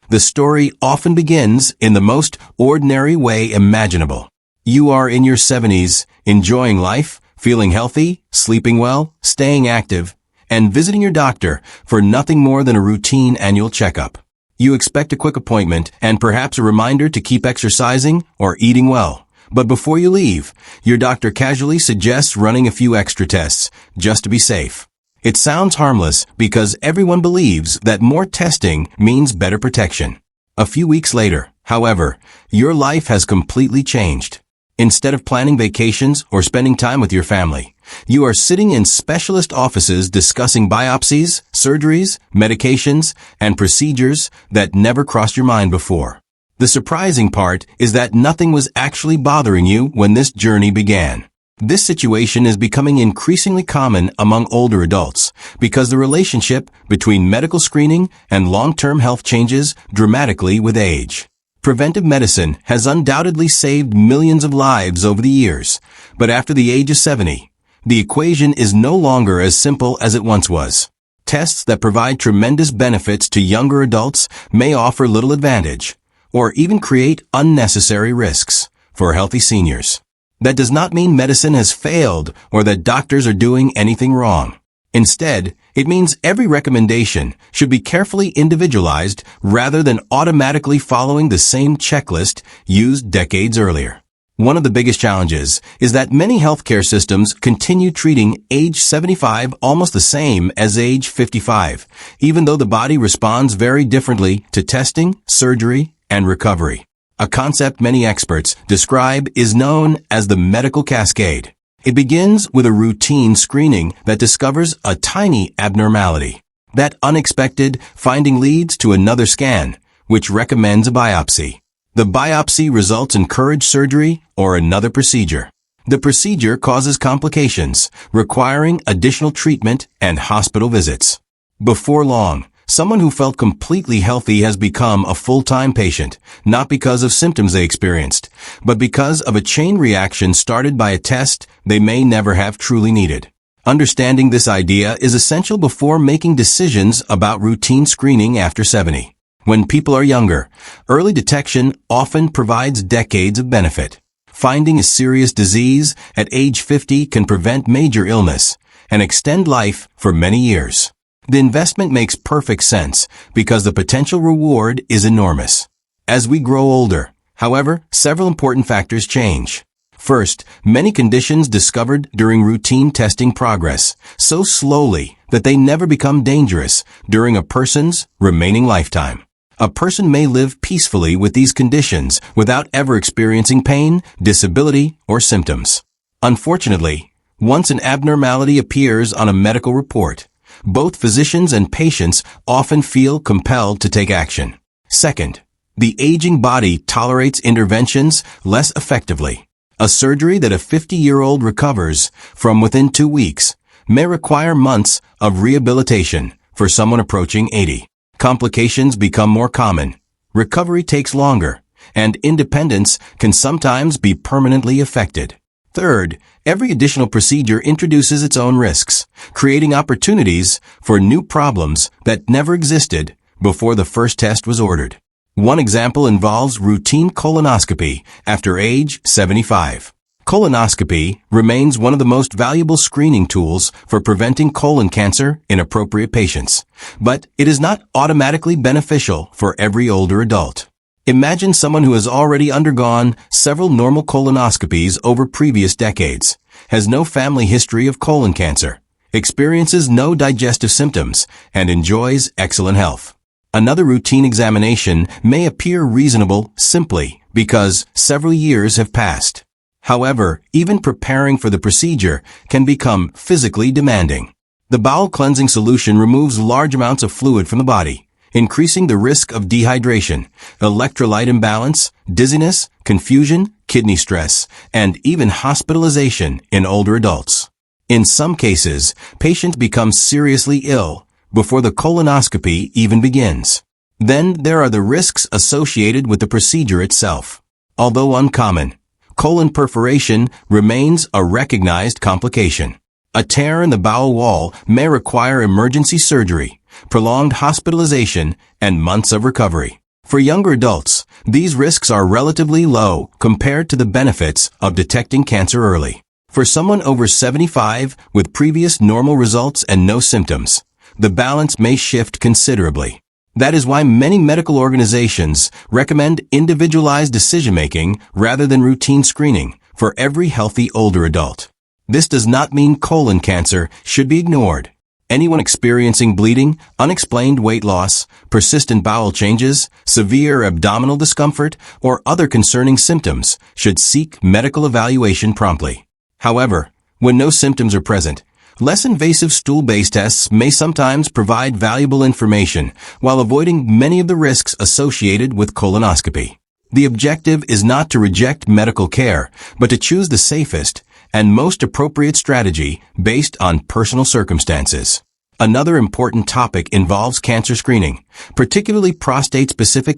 the story often begins in the most ordinary way imaginable. You are in your 70s, enjoying life, feeling healthy, sleeping well, staying active, and visiting your doctor for nothing more than a routine annual checkup. You expect a quick appointment and perhaps a reminder to keep exercising or eating well. But before you leave, your doctor casually suggests running a few extra tests just to be safe. It sounds harmless because everyone believes that more testing means better protection. A few weeks later, however, your life has completely changed. Instead of planning vacations or spending time with your family, you are sitting in specialist offices discussing biopsies, surgeries, medications, and procedures that never crossed your mind before. The surprising part is that nothing was actually bothering you when this journey began. This situation is becoming increasingly common among older adults because the relationship between medical screening and long-term health changes dramatically with age. Preventive medicine has undoubtedly saved millions of lives over the years, but after the age of 70, the equation is no longer as simple as it once was. Tests that provide tremendous benefits to younger adults may offer little advantage, or even create unnecessary risks for healthy seniors. That does not mean medicine has failed or that doctors are doing anything wrong. Instead, it means every recommendation should be carefully individualized rather than automatically following the same checklist used decades earlier. One of the biggest challenges is that many healthcare systems continue treating age 75 almost the same as age 55, even though the body responds very differently to testing, surgery, and recovery. A concept many experts describe is known as the medical cascade. It begins with a routine screening that discovers a tiny abnormality. That unexpected finding leads to another scan, which recommends a biopsy. The biopsy results in courage surgery or another procedure. The procedure causes complications, requiring additional treatment and hospital visits. Before long, someone who felt completely healthy has become a full-time patient, not because of symptoms they experienced, but because of a chain reaction started by a test they may never have truly needed. Understanding this idea is essential before making decisions about routine screening after 70. When people are younger, early detection often provides decades of benefit. Finding a serious disease at age 50 can prevent major illness and extend life for many years. The investment makes perfect sense because the potential reward is enormous. As we grow older, however, several important factors change. First, many conditions discovered during routine testing progress so slowly that they never become dangerous during a person's remaining lifetime. A person may live peacefully with these conditions without ever experiencing pain, disability, or symptoms. Unfortunately, once an abnormality appears on a medical report, both physicians and patients often feel compelled to take action. Second, the aging body tolerates interventions less effectively. A surgery that a 50-year-old recovers from within 2 weeks may require months of rehabilitation for someone approaching 80. Complications become more common, recovery takes longer, and independence can sometimes be permanently affected. Third, every additional procedure introduces its own risks, creating opportunities for new problems that never existed before the first test was ordered. One example involves routine colonoscopy after age 75. Colonoscopy remains one of the most valuable screening tools for preventing colon cancer in appropriate patients, but it is not automatically beneficial for every older adult. Imagine someone who has already undergone several normal colonoscopies over previous decades, has no family history of colon cancer, experiences no digestive symptoms, and enjoys excellent health. Another routine examination may appear reasonable simply because several years have passed. However, even preparing for the procedure can become physically demanding. The bowel cleansing solution removes large amounts of fluid from the body, increasing the risk of dehydration, electrolyte imbalance, dizziness, confusion, kidney stress, and even hospitalization in older adults. In some cases, patients become seriously ill before the colonoscopy even begins. Then there are the risks associated with the procedure itself. Although uncommon, colon perforation remains a recognized complication. A tear in the bowel wall may require emergency surgery, prolonged hospitalization, and months of recovery. For younger adults, these risks are relatively low compared to the benefits of detecting cancer early. For someone over 75 with previous normal results and no symptoms, the balance may shift considerably. That is why many medical organizations recommend individualized decision-making rather than routine screening for every healthy older adult. This does not mean colon cancer should be ignored. Anyone experiencing bleeding, unexplained weight loss, persistent bowel changes, severe abdominal discomfort, or other concerning symptoms should seek medical evaluation promptly. However, when no symptoms are present, less invasive stool-based tests may sometimes provide valuable information while avoiding many of the risks associated with colonoscopy. The objective is not to reject medical care, but to choose the safest and most appropriate strategy based on personal circumstances. Another important topic involves cancer screening, particularly prostate-specific